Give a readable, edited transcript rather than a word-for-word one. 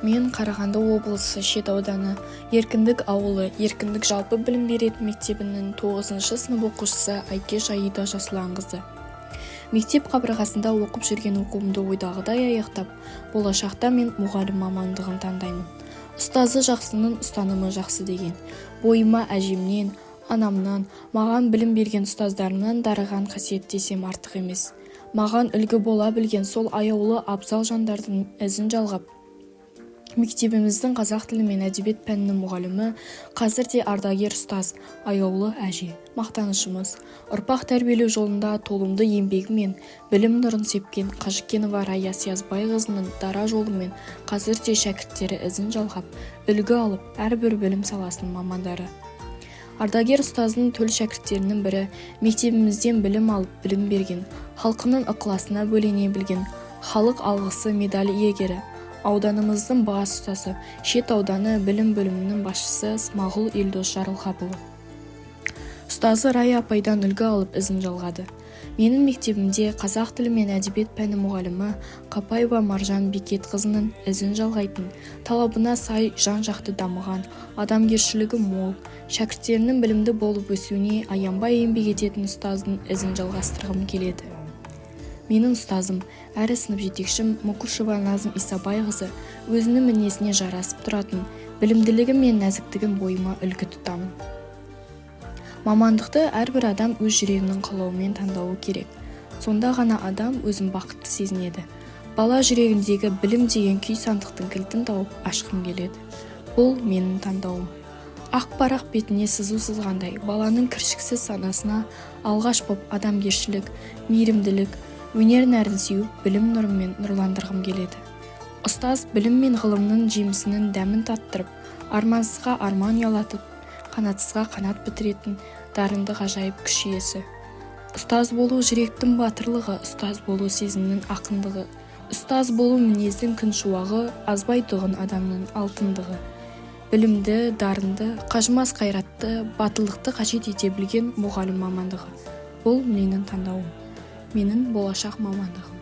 Мен Қарағанды облысы Шет ауданы Еркіндік ауылы Еркіндік жалпы білім беретін мектебінің 9-шы сынып оқушысы Айкеш Аида Жасұланқызы. Мектеп қабырғасында оқып жүрген оқуымды ойдағыдай аяқтап, болашақта мен мұғалім мамандығын таңдаймын. Ұстазы жақсының ұстанымы жақсы деген. Бойыма әжемнен, анамнан, маған білім берген ұстаздарымнан дарыған қасиет десем артық емес. Маған үлгі бола білген сол аяулы абзал жандардың ізін жалғап, мектебіміздің қазақ тілі мен әдебиет пәнінің мұғалімі, қазір де ардагер ұстаз, аяулы әже, мақтанышымыз. Ұрпақ тәрбиелеу жолында толымды еңбегімен білім нұрын сепкен Қажыкенова Рая Сиязбайқызының дара жолымен қазір де шәкірттері ізін жалғап, үлгі алып, әрбір білім саласының мамандары. Ардагер ұстаздың төл шәкірттерінің бірі, мектебімізден білім алып, білім берген, халқының ықыласына бөлене білген, халық алғысы медалі иегері, ауданымыздың бас ұстасы, Шет ауданы білім бөлімінің басшысы Смағұл Елдос Жарылғапұлы. Ұстазы Рая апайдан үлгі алып ізін жалғады. Менің мектебімде қазақ тілі мен әдебиет пәні мұғалімі Қапаева Маржан Бекетқызының ізін жалғайтын, талабына сай жан-жақты дамыған, адамгершілігі мол, шәкірттерінің білімді болып өсуіне аянбай еңбек ететін ұстаздың ізін жалғастырғым келеді. Менің ұстазым, әрі сынып жетекшім Мұқышева Назым Исабайқызы өзінің мінезіне жарасып тұратын, білімділігі мен нәзіктігін бойыма үлгі тұтамын. Мамандықты әрбір адам өз жүрегінің қалауымен таңдауы керек. Сонда ғана адам өзін бақытты сезінеді. Бала жүрегіндегі білім деген күй сандықтың кілтін тауып ашқым келеді. Бұл менің таңдауым. Ақ парақ бетіне сызу сызғандай баланың кіршіксіз санасына алғаш боп адамгершілік, мейірімділік, өнер нәрін сеуіп, білім нұрымен нұрландырғым келеді. Ұстаз білім мен ғылымның жемісінің дәмін таттырып, армансызға арман ұялатып, қанатсызға қанат бітіретін дарынды ғажайып күш иесі. Ұстаз болу жүректің батырлығы, ұстаз болу сезімнің ақындығы, ұстаз болу мінездің күн шуағы, азбайтұғын адамның алтындығы. Білімді, дарынды, қажымас қайратты, батылдықты қажет ете білген мұғалім мамандығы. Бұл менің таңдауым, менің болашақ мамандығым.